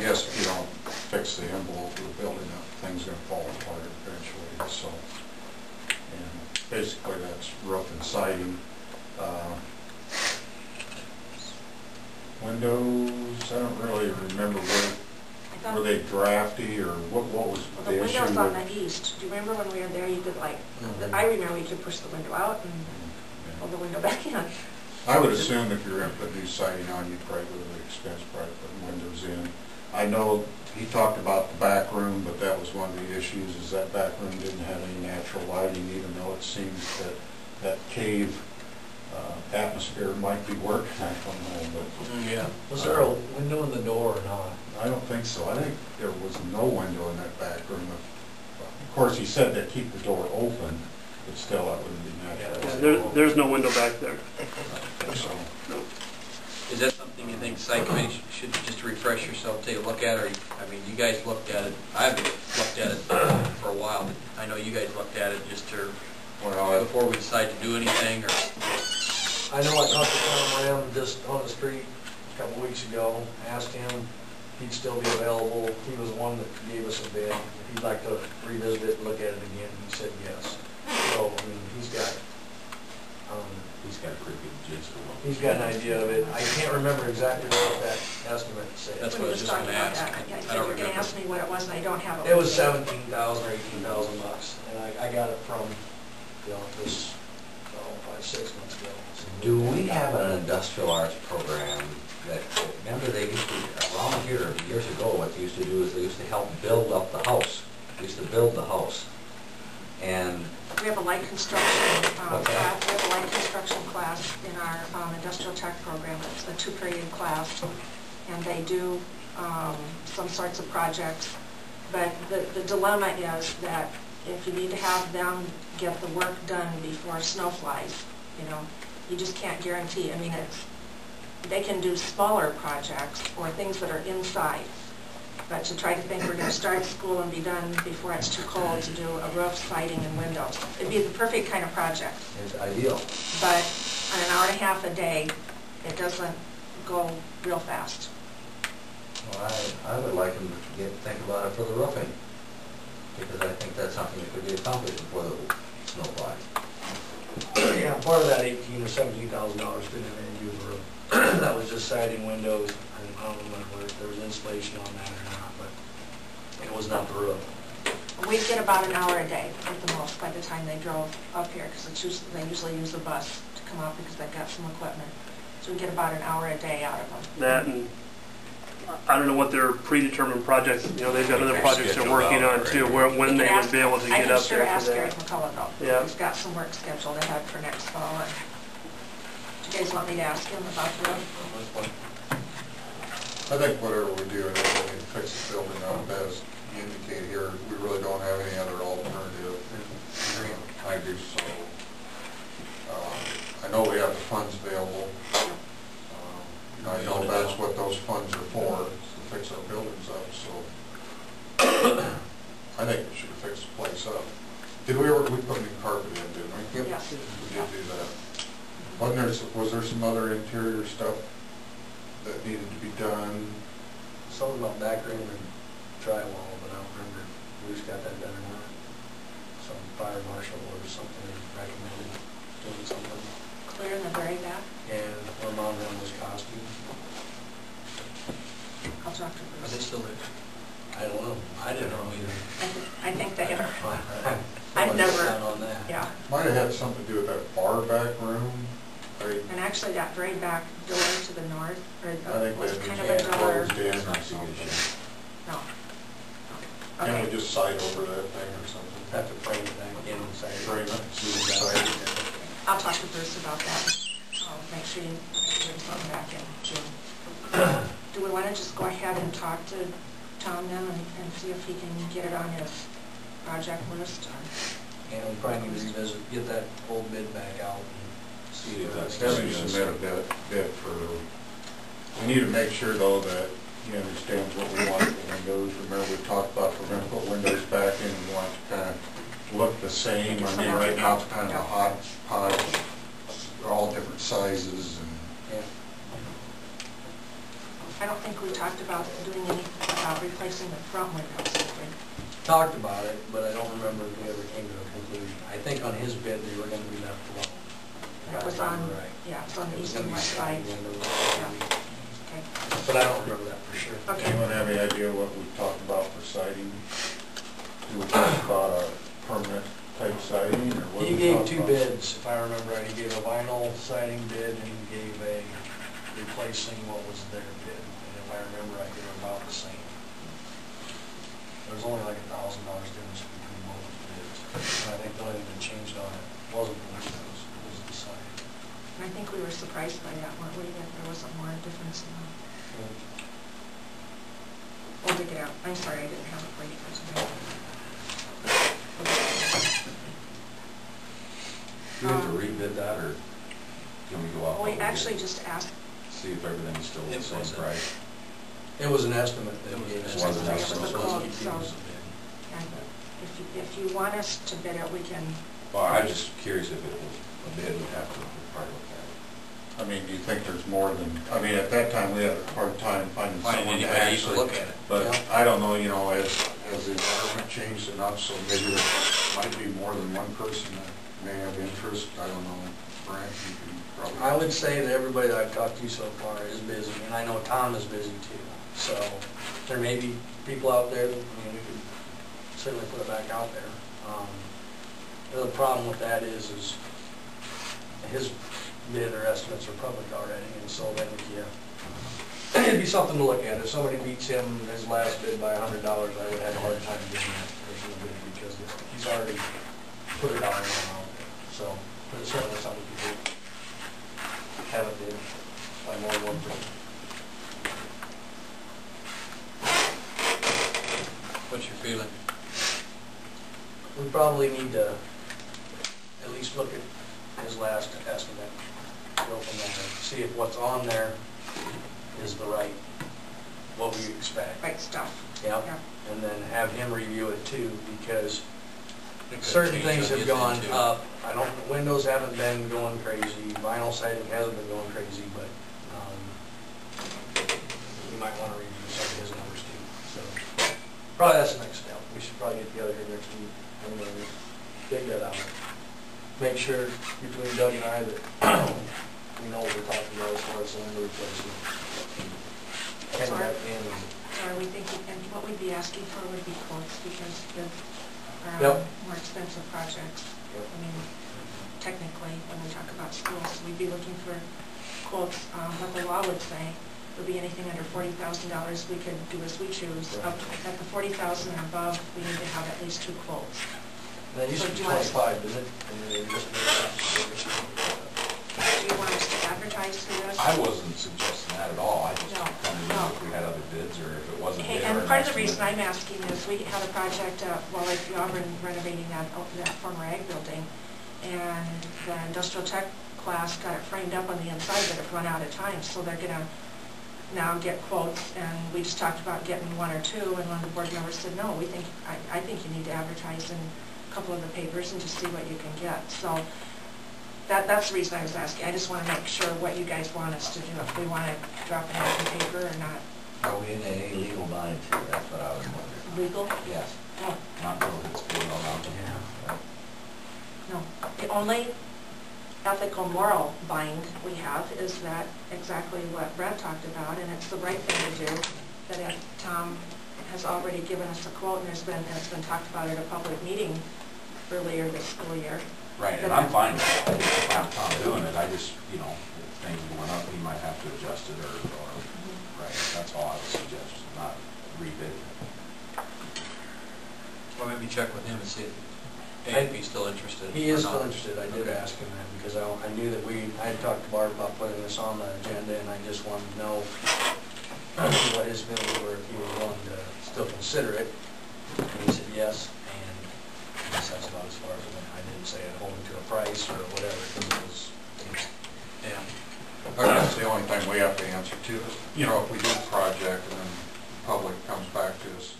guess if you don't fix the envelope of the building, that thing's going to fall apart eventually. So, and basically that's roof and siding. Windows, I don't really remember were they drafty or what was well, the issue? The windows on the east. Do you remember when we were there? You could like, I remember you could push the window out and pull the window back in. I would assume if you're going to put new siding on, you'd probably go to the expense, probably put windows in. I know he talked about the back room, but that was one of the issues, is that back room didn't have any natural lighting, even though it seems that that cave atmosphere might be working. I don't know, but yeah. Was there a window in the door or not? I don't think so. I think there was no window in that back room. Of course, he said that keep the door open, but still, that wouldn't be natural. Yeah, there's no window back there. So. No. Is that something you think site committee should just refresh yourself, take a look at, or I mean, you guys looked at it. I haven't looked at it for a while, but I know you guys looked at it just to before we decide to do anything. Or I know I talked to Tom Ram just on the street a couple weeks ago. Asked him if he'd still be available. He was the one that gave us a bid. If he'd like to revisit it and look at it again, he said yes. So I mean, he's got a pretty good gist of what he's got an idea of it. I can't remember exactly what that estimate said. That's what I was just going to ask. I don't remember. You're going to ask me what it was, and I don't have it. It was $17,000 or $18,000 bucks, and I got it from the office 6 months ago. Do we have an industrial arts program that, remember they used to, around here years ago, what they used to do is they used to help build up the house. They used to build the house. And we have a light construction class. We have a light construction class in our industrial tech program. It's a 2-period class, and they do some sorts of projects. But the dilemma is that if you need to have them get the work done before snow flies, you know, you just can't guarantee. I mean, they can do smaller projects or things that are inside. But to try to think we're going to start school and be done before it's too cold to do a roof, siding, and windows. It'd be the perfect kind of project. it's ideal. But on an hour and a half a day, it doesn't go real fast. Well, I would like them to think about it for the roofing, because I think that's something that could be accomplished before the snow flies. Yeah, part of that $18,000 or $17,000 didn't have anything to do with the roof. That was just siding, windows. I don't remember if there was insulation on that or not, but it was not the roof. We'd get about an hour a day at the most by the time they drove up here, because they usually use a bus to come up because they've got some equipment. So we get about an hour a day out of them. That, and I don't know what their predetermined projects, you know, they've got other projects they're working on too, when they would be able to get up there for ask Eric that. McCullough though. Yeah. He's got some work scheduled ahead for next fall. And do you guys want me to ask him about the roof? I think whatever we do, we can fix the building up as you indicate here. We really don't have any other alternative. I do so. I know we have the funds available. I know that's what those funds are for, is to fix our buildings up. So I think we should fix the place up. Did we put new carpet in, didn't we? Yep. Yes. We did do that. Was there some other interior stuff that needed to be done? Something about back room and drywall, but I don't remember if we just got that done or not. Some fire marshal or something recommended doing something. Clear in the very back? And our mom ran those costumes. I'll talk to are Bruce. they still there? I don't know. I didn't know either. I think they are. I've never. on that. Yeah. Might have had something to do with that bar back room. And actually that very back door to the north, or I think was that kind of was a door. closed in or something. No. Can't Okay. we just side over that thing or something? Have to frame it back in inside. Frame it, see the side. I'll talk to Bruce about that. I'll make sure you bring something back in June. Do we want to just go ahead and talk to Tom then and see if he can get it on his project list? Or? And we probably need to revisit, get that old bid back out and see if that's. Have you submit a bid for, we need to make sure though that he understands what we want for windows. Remember we talked about if we're going to put windows back in, we want it to kind of look the same. I mean right now it's kind of a hodgepodge. They're all different sizes. And I I don't think we talked about doing anything about replacing the front windows, did we? Talked about it, but I don't remember if we ever came to a conclusion. I think on his bid, they were gonna be left alone. That was If I on, remember right. yeah, it's on the It was east and gonna be west side. siding windows. Yeah. Okay. But I don't remember that for sure. Okay. Anyone have any idea what we talked about for siding? Do we talk about a permanent type siding, or what? He we gave talk two about? bids, if I remember right. He gave a vinyl siding bid and he gave a replacing what was their bid. And if I remember right, they were about the same. There was only like $1,000 difference between both bids. And I think the only thing that changed on it wasn't the windows, it was the siding. And I think we were surprised by that, weren't we, that there wasn't more difference in the, we'll dig it out. I'm sorry, I didn't have it for you guys. Do we have to rebid that, or can we go out? We actually just asked, See if everything's still the same price? It was an estimate that he gave us. It was an estimate. So It was a quote, he gave us a bid. and if you want us to bid it, we can, Well, I'm just curious if it was a bid, we'd have to probably look at I mean, do you think there's more than, I mean, at that time, we had a hard time finding Finding someone to anybody to actually. look at it. But Yeah. I don't know, you know, as the environment changed enough, so maybe there might be more than one person that may have interest. I don't know. Brent, you can probably. I would say that everybody that I've talked to so far is busy, and I know Tom is busy too. So there may be people out there, that, I mean, we could certainly put it back out there. The problem with that is his bid or estimates are public already, and so then it'd be something to look at. If somebody beats him, his last bid by $100, I would have a hard time getting that person a bid because he's already put a dollar amount out there. So, but it's certainly something we could do. Have it bid by more than one person. What's your feeling? We probably need to at least look at his last estimate, go from there, see if what's on there is the right, what we expect. right stuff. Yep. Yeah. And then have him review it too, because It could certain change things on have his gone end, too. up. Windows haven't been going crazy, vinyl siding hasn't been going crazy, but you might want to review some of his numbers too. So probably that's the next step. We should probably get together here next week and dig that out. Make sure between Doug and I that we know what we're talking about as far as cylinder replacement. Hand it back in. So are we thinking, and what we'd be asking for would be quotes, because the Yep. more expensive projects, Yep. I mean, technically, when we talk about schools, we'd be looking for quotes. What the law would say would be anything under $40,000, we could do as we choose. Right. At the $40,000 and above, we need to have at least 2 quotes. That used to be 25, didn't it? And then they just made that. Do you want us to advertise for this? I wasn't suggesting that at all, I just No, wanted to no. know if we had other bids, or if it wasn't Hey, bid or and an part of the estimate. reason I'm asking is, we had a project at Wallach Auburn renovating that former ag building, and the industrial tech class got it framed up on the inside, but it run out of time, so they're gonna now get quotes, and we just talked about getting 1 or 2, and one of the board members said, no, I think you need to advertise in a couple of the papers and just see what you can get. So that's the reason I was asking. I just want to make sure what you guys want us to do, if we want to drop it out in paper or not. Are we in any legal bind too? That's what I was wondering. Legal? Yes. No, Not really, it's good all around. no. The only ethical, moral bind we have is that exactly what Brad talked about, and it's the right thing to do, that if Tom has already given us a quote, and it's been talked about at a public meeting earlier this school year. Right, and I'm fine with that, if I'm Tom doing it, I just, you know, if things are going up, he might have to adjust it, or, right, that's all I would suggest, not rebid. Or maybe check with him and see if he's still interested. He is or not. still interested. I did Okay. ask him that because I knew that I had talked to Bart about putting this on the agenda, and I just wanted to know what his feelings were, if he was willing to still consider it. And he said yes, and I guess that's about as far as it went. I didn't say I'd hold him to a price or whatever, because it was, Yeah. That's the only thing we have to answer to is, you know, if we do a project and then the public comes back to us